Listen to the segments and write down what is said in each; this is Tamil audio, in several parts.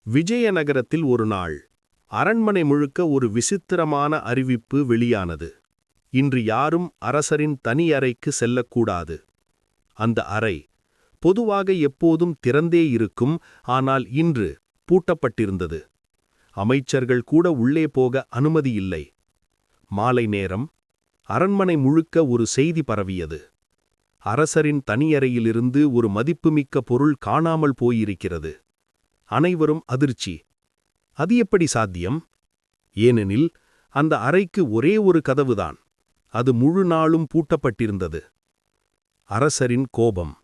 விஜயநகரத்தில் ஒரு நாள் அரண்மனை முழுக்க ஒரு விசித்திரமான அறிவிப்பு வெளியானது. இன்று யாரும் அரசரின் தனி அறைக்கு செல்லக்கூடாது. அந்த அறை பொதுவாக எப்போதும் திறந்தே இருக்கும், ஆனால் இன்று பூட்டப்பட்டிருந்தது. அமைச்சர்கள் கூட உள்ளே போக அனுமதியில்லை. மாலை நேரம் அரண்மனை முழுக்க ஒரு செய்தி பரவியது. அரசரின் தனியறையிலிருந்து ஒரு மதிப்புமிக்க பொருள் காணாமல் போயிருக்கிறது. அனைவரும் அதிர்ச்சி. அது எப்படி சாத்தியம்? ஏனெனில் அந்த அறைக்கு ஒரே ஒரு கதவுதான். அது முழு நாளும் பூட்டப்பட்டிருந்தது. அரசரின் கோபம்.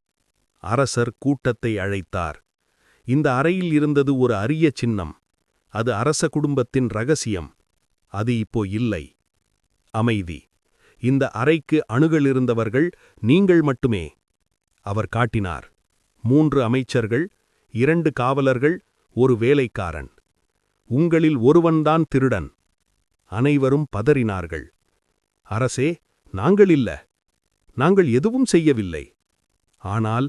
அரசர் கூட்டத்தை அழைத்தார். இந்த அறையில் இருந்தது ஒரு அரிய சின்னம். அது அரச குடும்பத்தின் ரகசியம். அது இப்போ இல்லை. அமைதி. இந்த அறைக்கு அணுகலிருந்தவர்கள் நீங்கள் மட்டுமே. அவர் காட்டினார். 3 அமைச்சர்கள், 2 காவலர்கள், ஒரு வேலைக்காரன். உங்களில் ஒருவன்தான் திருடன். அனைவரும் பதறினார்கள். அரசே, நாங்கள் இல்ல. நாங்கள் எதுவும் செய்யவில்லை. ஆனால்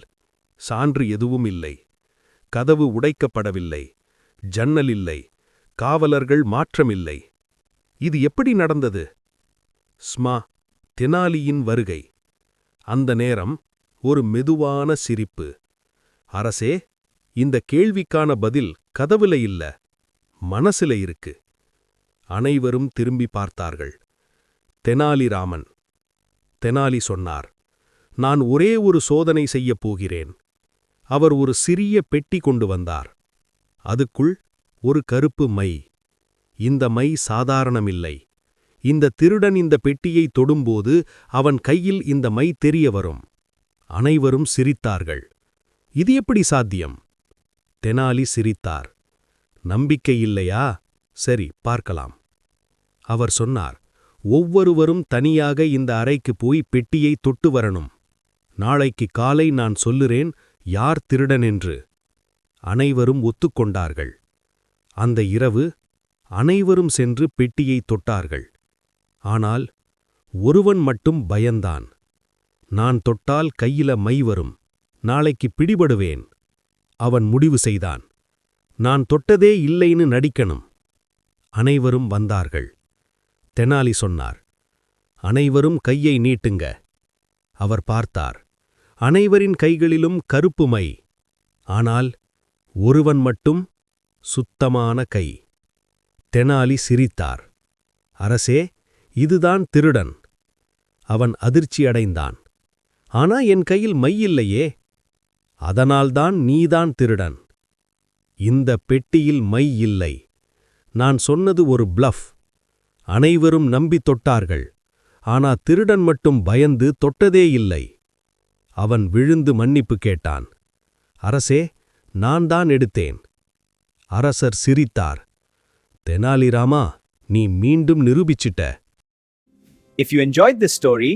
சான்று எதுவும் இல்லை. கதவு உடைக்கப்படவில்லை. ஜன்னல் இல்லை. காவலர்கள் மாற்றமில்லை. இது எப்படி நடந்தது? ஸ்மா தெனாலியின் வருகை. அந்த நேரம் ஒரு மெதுவான சிரிப்பு. அரசே, இந்த கேள்விக்கான பதில் கதவுல இல்ல, மனசுல இருக்கு. அனைவரும் திரும்பி பார்த்தார்கள். தெனாலிராமன். தெனாலி சொன்னார், நான் ஒரே ஒரு சோதனை செய்யப் போகிறேன். அவர் ஒரு சிறிய பெட்டி கொண்டு வந்தார். அதுக்குள் ஒரு கருப்பு மை. இந்த மை சாதாரணமில்லை. இந்த திருடன் இந்த பெட்டியை தொடும்போது அவன் கையில் இந்த மை தெரிய வரும். அனைவரும் சிரித்தார்கள். இது எப்படி சாத்தியம்? தெனாலி சிரித்தார். நம்பிக்கை இல்லையா? சரி, பார்க்கலாம். அவர் சொன்னார், ஒவ்வொருவரும் தனியாக இந்த அறைக்கு போய் பெட்டியை தொட்டு வரணும். நாளைக்கு காலை நான் சொல்லுறேன் யார் திருடன் என்று. அனைவரும் ஒத்துக்கொண்டார்கள். அந்த இரவு அனைவரும் சென்று பெட்டியை தொட்டார்கள். ஆனால் ஒருவன் மட்டும் பயந்தான். நான் தொட்டால் கையில மை வரும், நாளைக்கு பிடிபடுவேன். அவன் முடிவு செய்தான். நான் தொட்டதே இல்லைன்னு நடிக்கணும். அனைவரும் வந்தார்கள். தெனாலி சொன்னார், அனைவரும் கையை நீட்டுங்க. அவர் பார்த்தார். அனைவரின் கைகளிலும் கருப்பு மை. ஆனால் ஒருவன் மட்டும் சுத்தமான கை. தெனாலி சிரித்தார். அரசே, இதுதான் திருடன். அவன் அதிர்ச்சியடைந்தான். ஆனா என் கையில் மை இல்லையே. அதனால்தான் நீதான் திருடன். இந்த பெட்டியில் மை இல்லை. நான் சொன்னது ஒரு ப்ளஃப். அனைவரும் நம்பி தொட்டார்கள். ஆனா திருடன் மட்டும் பயந்து தொட்டதே இல்லை. அவன் விழுந்து மன்னிப்பு கேட்டான். அரசே, நான் தான் எடுத்தேன். அரசர் சிரித்தார். தெனாலிராமா, நீ மீண்டும் நிரூபிச்சிட்ட. If you enjoyed this story,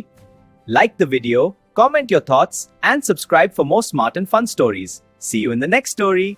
like the video, comment your thoughts, and subscribe for more smart and fun stories. See you in the next story.